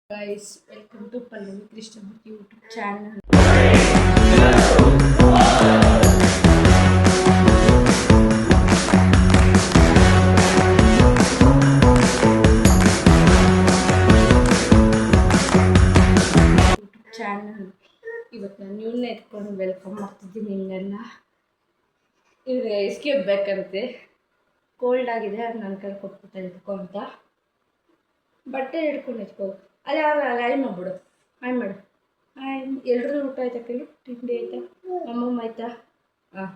Guys, welcome to Pallavi Krishnamurthy YouTube channel. ಇವತ್ತು ನಾನು ಇವ್ರನ್ನ ಎತ್ಕೊಂಡು ವೆಲ್ಕಮ್ ಮಾಡ್ತಿದ್ದೀನಿ. ಹಿಂಗನ್ನ ಇವ್ರು ಎಸ್ಕೇಪ್ ಬೇಕಂತೆ, ಕೋಲ್ಡ್ ಆಗಿದೆ, ಅದು ನನ್ನ ಕೈ ಕೊಟ್ಬಿಟ್ಟು ಎತ್ಕೊ ಅಂತ. ಬಟ್ಟೆ ಹಿಡ್ಕೊಂಡು ಎತ್ಕೋ. ಅಲ್ಲ ಆಯ್ ಮಾಡ್ಬಿಡು, ಆಯ್ ಮಾಡು. ಎಲ್ಲರೂ ಊಟ ಆಯ್ತಾ ಕೇಳು, ತಿಂಡಿ ಆಯ್ತಾ, ಅಮ್ಮಮ್ಮ ಆಯ್ತಾ? ಹಾಂ,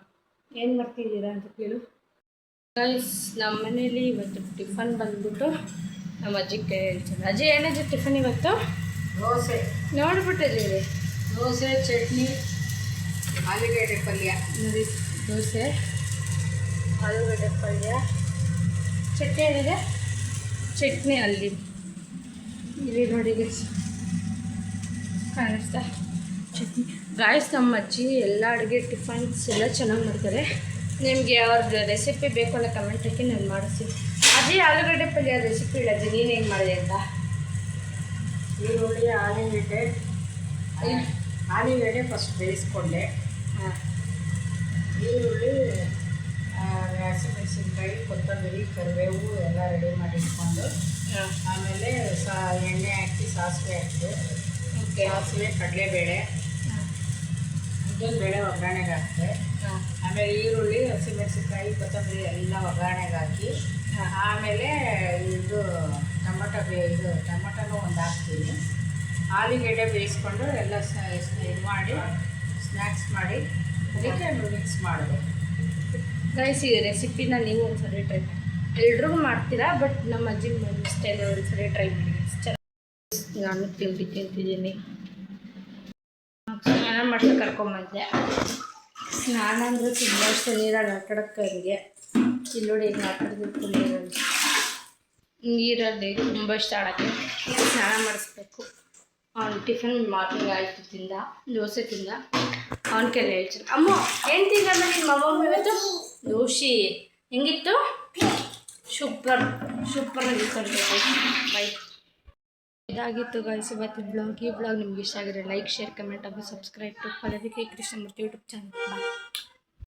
ಏನು ಮಾಡ್ತಿದ್ದೀರಾ ಅಂತ ಕೇಳು. ಗೈಸ್, ನಮ್ಮ ಮನೇಲಿ ಇವತ್ತು ಟಿಫನ್ ಬಂದ್ಬಿಟ್ಟು ನಮ್ಮ ಅಜ್ಜಿ ಕೈ ಹೇಳ್ತೀನಿ. ಅಜ್ಜಿ ಏನಜ್ಜಿ ಟಿಫನ್ ಇವತ್ತು? ದೋಸೆ. ನೋಡ್ಬಿಟ್ಟಿದ್ದೀರಿ, ದೋಸೆ, ಚಟ್ನಿ, ಆಲೂಗಡ್ಡೆ ಪಲ್ಯ. ನೋಡಿ, ದೋಸೆ, ಆಲೂಗಡ್ಡೆ ಪಲ್ಯ, ಚಟ್ನಿ ಏನಿದೆ? ಚಟ್ನಿ ಅಲ್ಲಿ ಇಲ್ಲಿ ನೋಡಿ ಗೈಸ್, ಕಾಣಿಸ್ತಾ ಚಟ್ನಿ. ಗಾಯ್ಸ್, ನಮ್ಮ ಅಜ್ಜಿ ಎಲ್ಲ ಅಡುಗೆ ಟಿಫನ್ಸ್ ಎಲ್ಲ ಚೆನ್ನಾಗಿ ಮಾಡ್ತಾರೆ. ನಿಮಗೆ ಅವ್ರದ್ದು ರೆಸಿಪಿ ಬೇಕು ಅನ್ನೋ ಕಮೆಂಟ್ ಹಾಕಿ ನಾನು ಮಾಡಿಸ್ತೀನಿ. ಅಜ್ಜಿ, ಆಲೂಗಡ್ಡೆ ಪಲ್ಯ ರೆಸಿಪಿ ಹೇಳಜ್ಜಿ, ನೀನು ಹೆಂಗೆ ಮಾಡಿದೆ ಅಂತ. ಈರುಳ್ಳಿ, ಆಲೂಗಡ್ಡೆ ಫಸ್ಟ್ ಬೇಯಿಸ್ಕೊಂಡೆ. ಹಾಂ, ಈರುಳ್ಳಿ, ಹಸಿಮೆಣಸಿನ್ಕಾಯಿ, ಕೊತ್ತಂಬರಿ, ಕರಿಬೇವು ಎಲ್ಲ ರೆಡಿ ಮಾಡಿ ಇಟ್ಕೊಂಡು, ಆಮೇಲೆ ಎಣ್ಣೆ ಹಾಕಿ ಸಾಸಿವೆ ಹಾಕಿದೆ. ಓಕೆ. ಸಾಸಿವೆ, ಕಡಲೆಬೇಳೆ, ಬೇಳೆ ಒಗ್ಗರಣೆಗೆ ಹಾಕಿದೆ. ಆಮೇಲೆ ಈರುಳ್ಳಿ, ಹಸಿಮೆಣಸಿನ್ಕಾಯಿ, ಕೊತ್ತಂಬರಿ ಎಲ್ಲ ಒಗ್ಗರಣೆಗೆ ಹಾಕಿ, ಆಮೇಲೆ ಇದು ಟೊಮಟನೂ ಒಂದು ಹಾಕ್ತೀನಿ. ಆಲೂಗಡ್ಡೆ ಬೇಯಿಸ್ಕೊಂಡು ಎಲ್ಲ ಇದು ಮಾಡಿ ಸ್ನ್ಯಾಕ್ಸ್ ಮಾಡಿ ಅದಕ್ಕೆ ಮಿಕ್ಸ್ ಮಾಡಿದೆ. ಗೈಸ್, ಈ ರೆಸಿಪಿನ ನೀವು ಒಂದ್ಸರಿ ಟ್ರೈ ಮಾಡಿ. ಎಲ್ರಿಗೂ ಮಾಡ್ತೀರಾ, ಬಟ್ ನಮ್ಮ ಅಜ್ಜಿ ಸ್ಟೈಲ್ ಒಂದ್ಸರಿ ಟ್ರೈ ಮಾಡಿ. ನಾನು ತಿಂತಿದ್ದೀನಿ. ಸ್ನಾನ ಮಾಡ್ತಾ ಕರ್ಕೊಂಬಂದೆ. ಸ್ನಾನ ಅಂದರೆ ತುಂಬ ಇಷ್ಟ, ನೀರಲ್ಲಿ ಆಟಾಡೋಕ್ಕೆ. ಹಂಗೆ ಇಲ್ಲಿ ನೋಡಿ, ಈಗ ಆಟಾಡ್ಬೇಕು ನೀರಲ್ಲಿ ತುಂಬ ಇಷ್ಟ ಆಡೋಕ್ಕೆ. ಸ್ನಾನ ಮಾಡಿಸ್ಬೇಕು. ಅವ್ನು ಟಿಫನ್ ಮಾರ್ನಿಂಗ್ ಆಯಿತು, ತಿಂದ, ದೋಸೆ ತಿಂದ. ಅವನ ಕೈಲಿ ಹೇಳ್ತೀನಿ, ಅಮ್ಮ ಏನು ತಿಂದಮ್ಮ ನಿಮ್ಮ ಅಮ್ಮಮ್ಮ ಇವತ್ತು? ದೋಸೆ ಹೆಂಗಿತ್ತು? ಸೂಪರ್ ಆಗಿತ್ತು. ಬೈ. ಇದಾಗಿತ್ತು ಗೈಸ್ ಇವತ್ತು ಬ್ಲಾಗ್. ಈ ಬ್ಲಾಗ್ ನಿಮ್ಗೆ ಇಷ್ಟ ಆಗಿದ್ರೆ ಲೈಕ್, ಶೇರ್, ಕಮೆಂಟ್ ಹಾಗೂ subscribe to Pallavi Krishnamurthy YouTube channel. Bye.